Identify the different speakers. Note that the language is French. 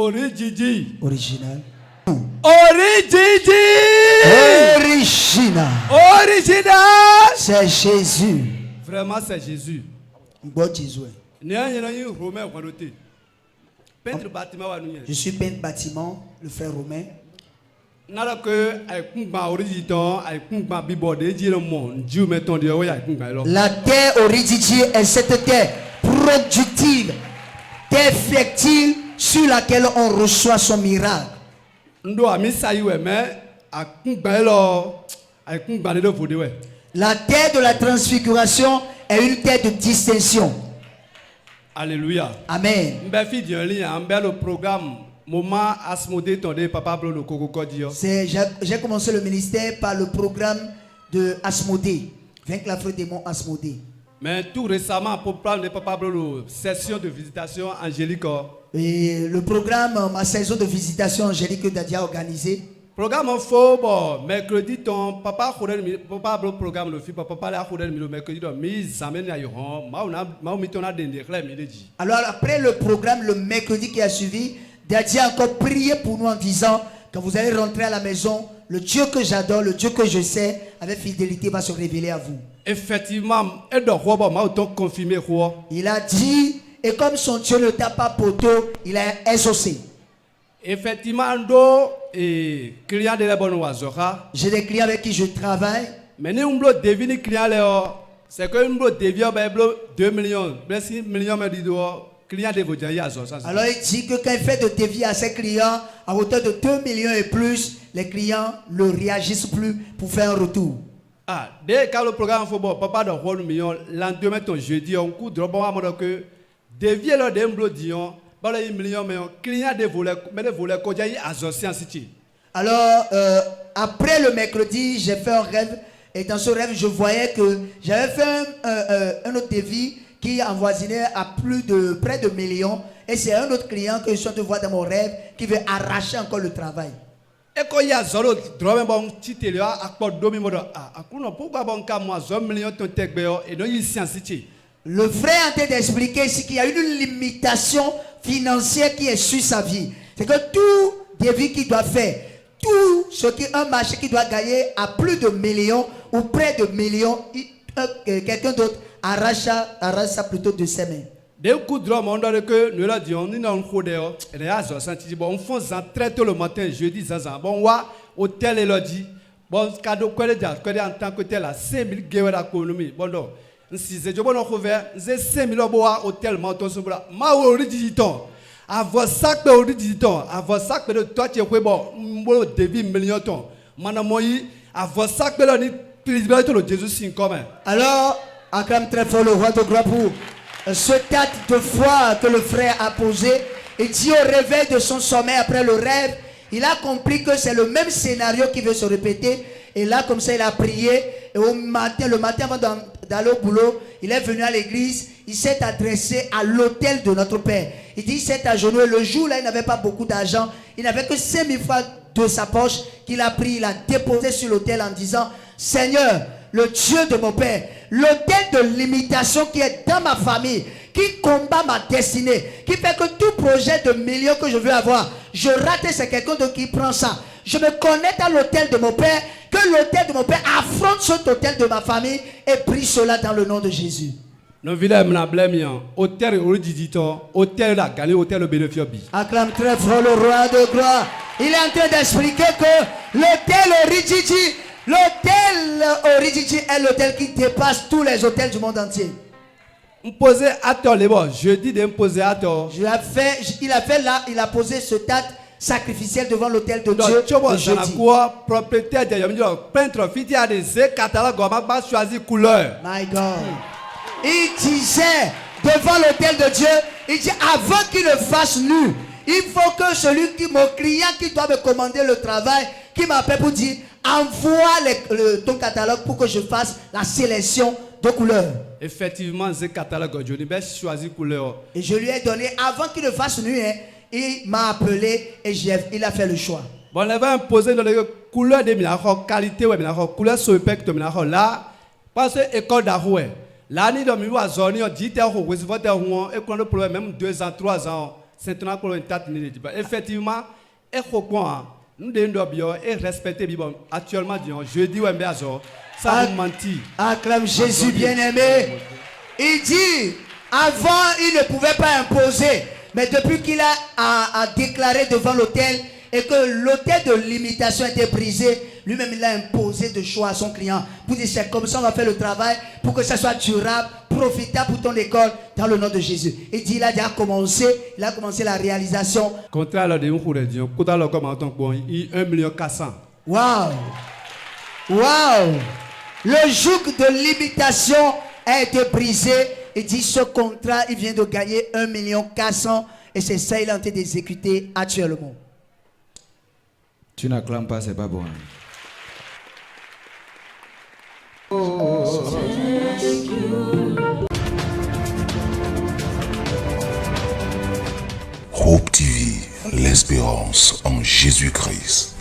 Speaker 1: Origigi.
Speaker 2: Original.
Speaker 1: Origigi.
Speaker 2: Original.
Speaker 1: Original.
Speaker 2: C'est Jésus.
Speaker 1: Vraiment, c'est Jésus.
Speaker 2: Bon Jésus. Je suis peintre bâtiment, le frère Romain.
Speaker 1: La
Speaker 2: terre Origigi est cette terre productive, terre fertile sur laquelle on reçoit son miracle. La terre de la transfiguration est une terre de distinction.
Speaker 1: Alléluia.
Speaker 2: Amen. J'ai commencé le ministère par le programme de Asmodée, vaincre la fraude démon Asmodée.
Speaker 1: Mais tout récemment, pour prendre la session de visitation angélique.
Speaker 2: Et le programme, ma saison de visitation angélique que Dadia a organisé.
Speaker 1: Programme faux, bon, mercredi, ton papa a le programme, le fils, papa a le mercredi, alors
Speaker 2: après le programme, le mercredi qui a suivi, Dadia a encore prié pour nous en disant, quand vous allez rentrer à la maison, le Dieu que j'adore, le Dieu que je sais, avec fidélité va se révéler à vous.
Speaker 1: Effectivement,
Speaker 2: il a dit, et comme son Dieu ne t'a pas poteau, il a exaucé.
Speaker 1: Effectivement, j'ai
Speaker 2: des clients avec qui je travaille.
Speaker 1: Mais c'est que 2 millions, 6 millions
Speaker 2: alors il dit que quand il fait de devis à ses clients à hauteur de 2 millions et plus, les clients ne réagissent plus pour faire un retour.
Speaker 1: Ah, dès que le programme faut bon, papa de 1 million, l'endemain ton jeudi, on coup de bon à que devis le demblo dion.
Speaker 2: Alors, après le mercredi, j'ai fait un rêve. Et dans ce rêve, je voyais que j'avais fait un autre devis qui avoisinait à près de millions. Et c'est un autre client que je suis en train de voir dans mon rêve qui veut arracher encore le travail.
Speaker 1: Et quand il y a zolo, pourquoi
Speaker 2: le frère est en train d'expliquer ici qu'il y a une limitation financière qui est sur sa vie. C'est que tout devis qu'il doit faire, tout ce qui un marché qui doit gagner à plus de millions ou près de millions, quelqu'un d'autre arrache ça plutôt de ses mains.
Speaker 1: Dès coup de on doit que nous la disons, nous n'avons pas de bon, on fait ça très tôt le matin, jeudi, bon, hôtel et lodji, bon, cadeau, quoi de en tant que tel, à 5 000 guerres d'économie, bon, non. Si c'est bon, on fait 5 000 hôtel, menton, ma origine, avoir sac de origine, avoir sac de toi, tu es bon, débit million ton, manamoyi, avoir sac de l'année, le Jésus sin commun.
Speaker 2: Alors, acclame très fort le roi de gloire pour ce tas de foi que le frère a posé. Et dit au réveil de son sommeil après le rêve, il a compris que c'est le même scénario qui veut se répéter. Et là, comme ça, il a prié. Et le matin avant d'aller au boulot, il est venu à l'église. Il s'est adressé à l'autel de notre Père. Il dit, il s'est agenouillé. Le jour-là, il n'avait pas beaucoup d'argent. Il n'avait que 5 000 francs de sa poche qu'il a pris. Il a déposé sur l'autel en disant, Seigneur, le Dieu de mon Père, l'autel de limitation qui est dans ma famille, qui combat ma destinée, qui fait que tout projet de millions que je veux avoir, je rate, c'est quelqu'un d'autre qui prend ça. Je me connecte à l'autel de mon Père, que l'autel de mon Père affronte cet autel de ma famille et prie cela dans le nom de Jésus. Acclame très fort le roi de gloire. Il est en train d'expliquer que l'autel Origigi, l'autel Origigi est l'autel qui dépasse tous les hôtels du monde entier. Il a posé ce tas sacrificiel devant l'autel de Dieu. My God. Il disait devant l'autel de Dieu, il dit avant qu'il le fasse nu, il faut que mon client qui doit me commander le travail, qui m'appelle pour dire envoie ton catalogue pour que je fasse la sélection de couleurs.
Speaker 1: Effectivement, ce catalogue, je vais choisir couleur.
Speaker 2: Et je lui ai donné, avant qu'il le fasse nu, il m'a appelé et il a fait le choix.
Speaker 1: Bon, on va imposer dans les couleurs de la qualité, couleur sur le spectre là, parce que l'école d'Aroué, l'année de 2000, on dit que on et qu'on a problème même 2 ans, 3 ans. Maintenant, pour une tête minute. Effectivement, et quoi, nous devons bien et respecter actuellement jeudi ou ça vous mentit.
Speaker 2: Acclame Jésus bien-aimé. Il dit, avant il ne pouvait pas imposer, mais depuis qu'il a déclaré devant l'autel et que l'autel de limitation était brisé, lui-même il a imposé de choix à son client. Pour dire c'est comme ça on va faire le travail pour que ça soit durable, profitable pour ton école dans le nom de Jésus. Il dit il a déjà commencé, la réalisation.
Speaker 1: Contraire à de nous il 1,4 million.
Speaker 2: Waouh! Waouh! Le joug de limitation a été brisé. Il dit ce contrat, il vient de gagner 1,4 million et c'est ça il est en train d'exécuter actuellement.
Speaker 3: Tu n'acclames pas, c'est pas bon.
Speaker 4: Hope TV, l'espérance en Jésus-Christ.